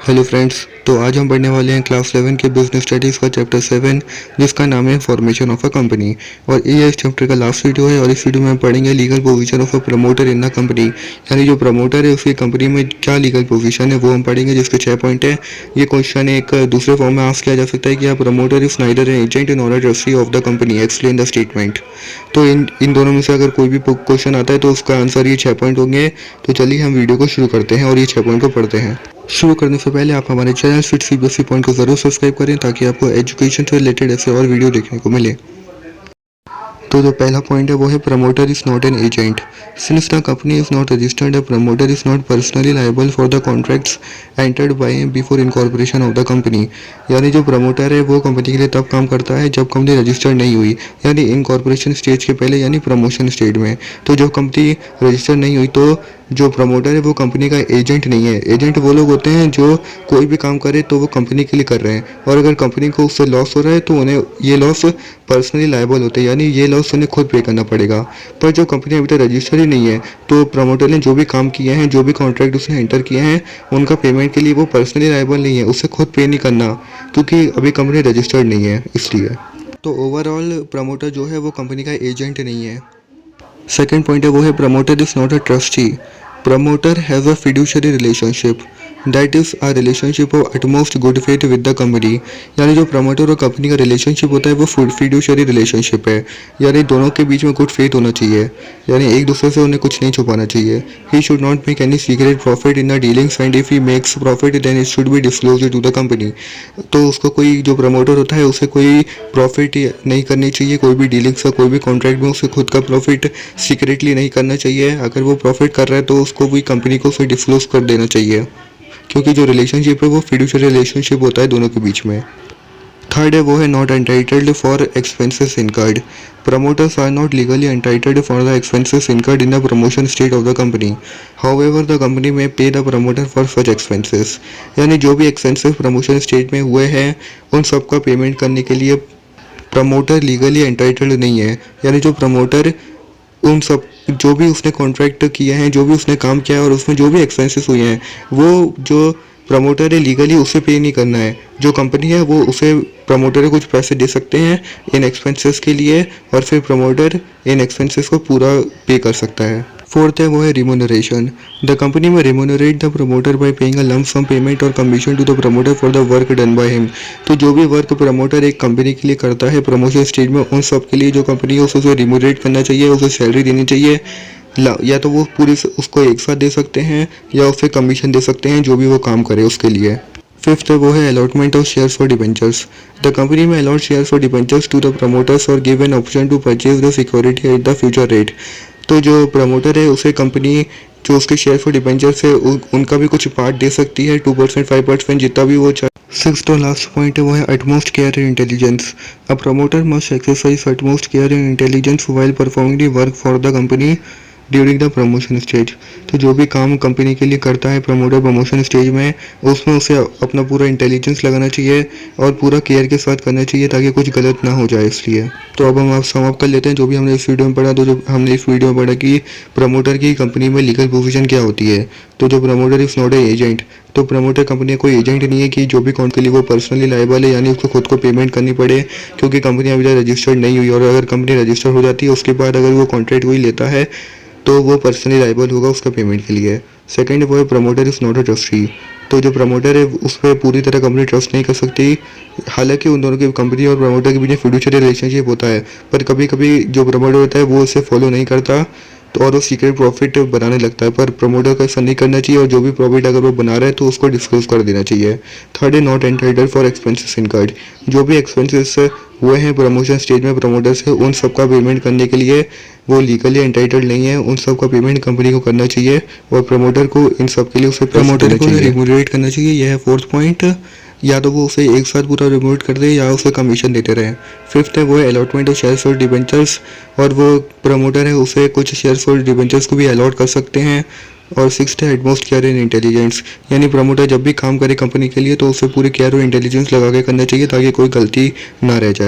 Hello friends, तो आज हम पढ़ने वाले हैं क्लास 11 के बिजनेस स्टडीज़ का चैप्टर 7 जिसका नाम है फॉर्मेशन ऑफ अ कंपनी। और ये इस चैप्टर का लास्ट वीडियो है और इस वीडियो में हम पढ़ेंगे legal position of a promoter in the company, यानी जो प्रमोटर है उसकी कंपनी में क्या लीगल पोजीशन है वो हम पढ़ेंगे, जिसके 6 पॉइंट है। ये क्वेश्चन एक दूसरे फॉर्म में आस्क किया जा सकता है कि promoter is neither an agent nor a trustee of the company, explain the statement. तो इन दोनों में से अगर कोई भी क्वेश्चन आता है तो उसका आंसर ये 6 पॉइंट होंगे। तो चलिए हम वीडियो को शुरू करते हैं और ये 6 पॉइंट को पढ़ते हैं। शुरू करने से पहले आप हमारे चैनल फिट सीबीएसई पॉइंट को जरूर सब्सक्राइब करें ताकि आपको एजुकेशन से रिलेटेड ऐसे और वीडियो देखने को मिले। तो जो पहला पॉइंट है वो है promoter is not an agent. Since the company is not registered, the promoter is not personally liable for the contracts entered by him before incorporation of the company. यानी जो प्रमोटर है वो कंपनी के लिए तब काम करता है जब कंपनी रजिस्टर्ड नहीं हुई, यानी इनकॉर्पोरेशन स्टेज के पहले, यानी प्रमोशन स्टेज में। तो जब कंपनी रजिस्टर्ड नहीं हुई तो जो प्रमोटर है वो कंपनी का एजेंट नहीं है। एजेंट वो लोग होते हैं जो कोई भी काम करे तो वो कंपनी के लिए कर रहे हैं, और अगर कंपनी को उससे लॉस हो रहा है तो उन्हें ये लॉस पर्सनली लायबल होते हैं, यानी ये लॉस उन्हें खुद पे करना पड़ेगा। पर जो कंपनी अभी तक रजिस्टर ही नहीं है तो प्रमोटर ने जो भी काम किए हैं, जो भी कॉन्ट्रैक्ट उसने एंटर किए हैं, उनका पेमेंट के लिए वो पर्सनली लायबल नहीं है, उससे खुद पे नहीं करना, क्योंकि अभी कंपनी रजिस्टर्ड नहीं है इसलिए। तो ओवरऑल प्रमोटर जो है वो कंपनी का एजेंट नहीं है। सेकेंड पॉइंट है वो है promoter is not a trustee. Promoter has a fiduciary relationship, that is a relationship of utmost good faith with the company. यानी जो प्रमोटर और कंपनी का रिलेशनशिप होता है वो फिड्यूशियरी रिलेशनशिप है, यानी दोनों के बीच में गुड फेथ होना चाहिए, यानी एक दूसरे से उन्हें कुछ नहीं छुपाना चाहिए। He should not make any secret profit in the dealings, and if he makes profit then it should be disclosed to the company. तो उसको कोई जो प्रमोटर होता है उसे कोई प्रॉफिट नहीं करनी चाहिए, कोई भी डीलिंग्स का कोई भी कॉन्ट्रैक्ट में उसे खुद का प्रॉफिट सीक्रेटली नहीं करना चाहिए। अगर वो प्रॉफिट कर रहा है तो उसको भी कंपनी को उसे डिस्क्लोज कर देना चाहिए, क्योंकि जो रिलेशनशिप है वो फिड्यूशियरी रिलेशनशिप होता है दोनों के बीच में। थर्ड है वो है not entitled for expenses incurred. Promoters are not legally entitled for the expenses incurred in the promotion stage of the company, however the company may pay the promoter for such expenses. यानी जो भी expenses promotion stage में हुए हैं उन सब का payment करने के लिए प्रमोटर लीगली एंटाइटल्ड नहीं है। यानी जो प्रमोटर उन सब जो भी उसने कॉन्ट्रैक्ट किए हैं, जो भी उसने काम किया है और उसमें जो भी एक्सपेंसेस हुए हैं, वो जो प्रमोटर है लीगली उसे पे नहीं करना है। जो कंपनी है वो उसे प्रमोटर को कुछ पैसे दे सकते हैं इन एक्सपेंसेस के लिए, और फिर प्रमोटर इन एक्सपेंसेस को पूरा पे कर सकता है। फोर्थ है वो है रिमोनरेशन। द कंपनी में remunerate the promoter by paying a lump sum payment और commission to the promoter for the work done by him. तो जो भी वर्क प्रमोटर एक कंपनी के लिए करता है प्रमोशन स्टेज में, उन सब के लिए जो कंपनी है उसे रिमोनरेट करना चाहिए, उसे सैलरी देनी चाहिए। या तो वो पूरी उसको एक साथ दे सकते हैं या उसे कमीशन दे सकते हैं, जो भी वो काम करे उसके लिए। फिफ्थ है वो है allotment of shares for debentures. The company में allot shares for debentures to the promoters और give an option to purchase the security at the future rate. तो जो प्रमोटर है उसे कंपनी जो उसके शेयर फॉर डिबेंचर्स है उनका भी कुछ पार्ट दे सकती है, 2% 5% जितना भी वो चाहे। सिक्स्थ और लास्ट पॉइंट है वो है utmost care and intelligence. A promoter must exercise utmost care and intelligence while performing the work for the company during the promotion stage. तो जो भी काम कंपनी के लिए करता है प्रमोटर प्रमोशन स्टेज में, उसमें उसे अपना पूरा इंटेलिजेंस लगाना चाहिए और पूरा केयर के साथ करना चाहिए ताकि कुछ गलत ना हो जाए इसलिए। तो अब हम आप समाप्त कर लेते हैं जो भी हमने इस वीडियो में पढ़ा। तो जो हमने इस वीडियो में पढ़ा कि प्रमोटर की कंपनी में लीगल पोजीशन क्या होती है। तो जो promoter is not a agent, तो प्रमोटर कंपनी का कोई एजेंट नहीं है कि जो भी अकाउंट के लिए वो पर्सनली लायबल है, यानी उसको खुद को पेमेंट करनी पड़े, क्योंकि कंपनी अभी तक रजिस्टर्ड नहीं हुई। और अगर कंपनी रजिस्टर हो जाती है उसके बाद अगर वो कॉन्ट्रैक्ट वही लेता है तो वो पर्सनली लायबल होगा उसका पेमेंट के लिए। सेकंड वो है promoter is not a trustee. तो जो प्रमोटर है उस पर पूरी तरह कंपनी ट्रस्ट नहीं कर सकती, हालांकि उन दोनों की कंपनी और प्रमोटर के बीच में फिड्यूशियरी रिलेशनशिप होता है, पर कभी कभी जो प्रमोटर होता है वो इसे फॉलो नहीं करता तो और वो सीक्रेट प्रॉफिट बनाने लगता है। पर प्रमोटर को ऐसा नहीं करना चाहिए और जो भी प्रॉफिट अगर वो बना रहा है तो उसको डिस्क्लोज कर देना चाहिए। थर्ड है not entitled for expenses incurred. जो भी एक्सपेंसेस हुए हैं प्रमोशन स्टेज में प्रमोटर से, उन सब का पेमेंट करने के लिए वो लीगली एंटाइटल्ड नहीं है, उन सब का पेमेंट कंपनी को करना चाहिए और प्रमोटर को इन सब के लिए उसे प्रमोटर को रिमोनेट करना चाहिए। यह है फोर्थ पॉइंट। या तो वो उसे एक साथ पूरा रिमोट कर दे या उसे कमीशन देते रहे। फिफ्थ है वो है अलॉटमेंट ऑफ शेयर्स और डिबेंचर्स, और वो प्रमोटर है उसे कुछ शेयर्स और डिबेंचर्स को भी अलॉट कर सकते हैं। और सिक्स्थ है एटमोस्ट केयर एंड इंटेलिजेंस, यानी प्रमोटर जब भी काम करे कंपनी के लिए तो उसे पूरी केयर और इंटेलिजेंस लगा के करना चाहिए ताकि कोई गलती ना रह जाए।